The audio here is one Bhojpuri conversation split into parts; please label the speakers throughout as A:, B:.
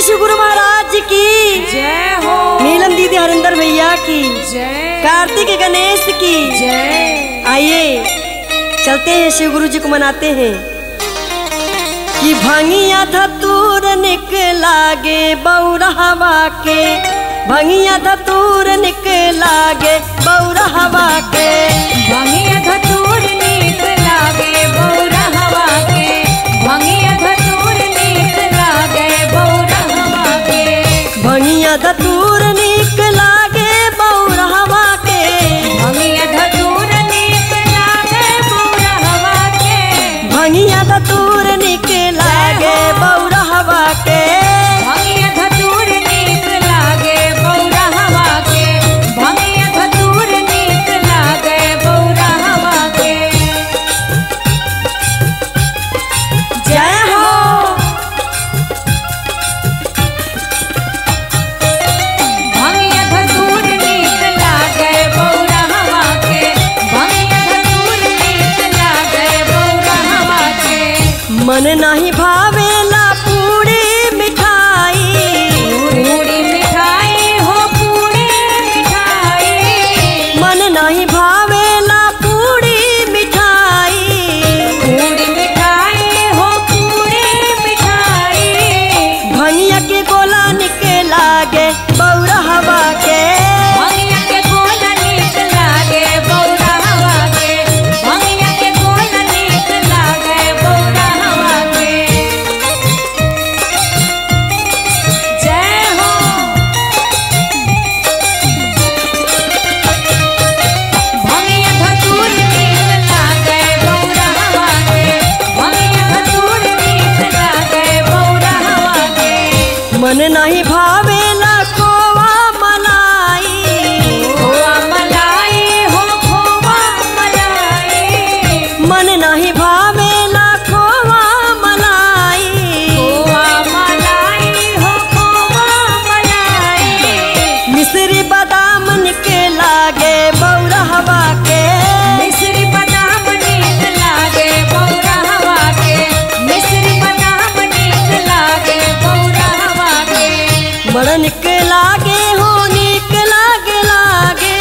A: शिव गुरु महाराज की
B: जय हो।
A: नीलम दीदी हरिंदर भैया की
B: जय।
A: कार्तिक गणेश की
B: जय।
A: आइए चलते हैं शिव गुरु जी को मनाते हैं कि भंगिया धतूर निकलागे बौरहवा के, भंगिया धतूर निकलागे बौरहवा के,
B: भंगिया धतूर निकलागे बौरहवा के, भंगिया धतूर निकलागे बौरहवा के,
A: भंगिया धतूर निकलागे बौरहवा के,
B: भंगिया धतूर निकलागे बौरहवा के,
A: भंगिया धतूर निकलागे बौरहवा के,
B: भंगिया धतूर निकलागे बौरहवा के, भंगिया धतूर निकलागे बौरहवा के।
A: जय हो।
B: भंगिया धतूर निकलागे बौरहवा के, भंगिया धतूर निकलागे बौरहवा के।
A: मन नहीं भावेला पूरी मिठाई,
B: पूरी मिठाई हो पूरी मिठाई,
A: मन नहीं भावेला पूरी मिठाई,
B: पूरी मिठाई हो पूरी मिठाई,
A: भंगिया के गोला निकलागे बौरहवा के,
B: भंगिया के गोला निकलागे बौरहवा के, भंगिया के गोला निकलागे बौरहवा के। जय हो। भंगिया धतूर निकलागे बौरहवा के, भंगिया धतूर निकलागे बौरहवा के।
A: मन नहीं भावेला खोवा मलाई,
B: खोवा मलाई हो खोवा मलाई,
A: मन नहीं भावेला खोवा मलाई,
B: खोवा मलाई हो खोवा मलाई,
A: मिश्री बादाम निकलागे बौरहवा के,
B: मिश्री बादाम निकलागे बौरहवा के, मिश्री बादाम निकलागे बौरहवा के।
A: बड़ा निकलागे हो निकलागे लागे,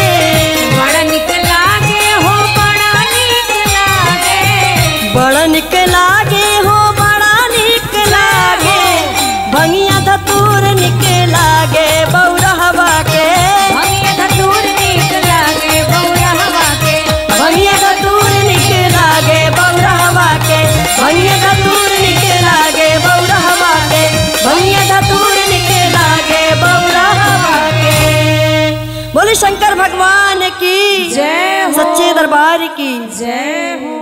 B: बड़ा निकलागे हो बड़ा निकलागे,
A: बड़ा निकलागे हो बड़ा निकलागे, भंगिया धतूर निकलागे बौरहवा के,
B: भंगिया धतूर निकलागे बौरहवा के,
A: भंगिया धतूर निकलागे बौरहवा के, भंगिया धतूर निकलागे बौरहवा के, भंगिया धतूर निकलागे बौरहवा के। बोले शंकर भगवान की
B: जय हो।
A: सच्चे दरबार की
B: जय हो।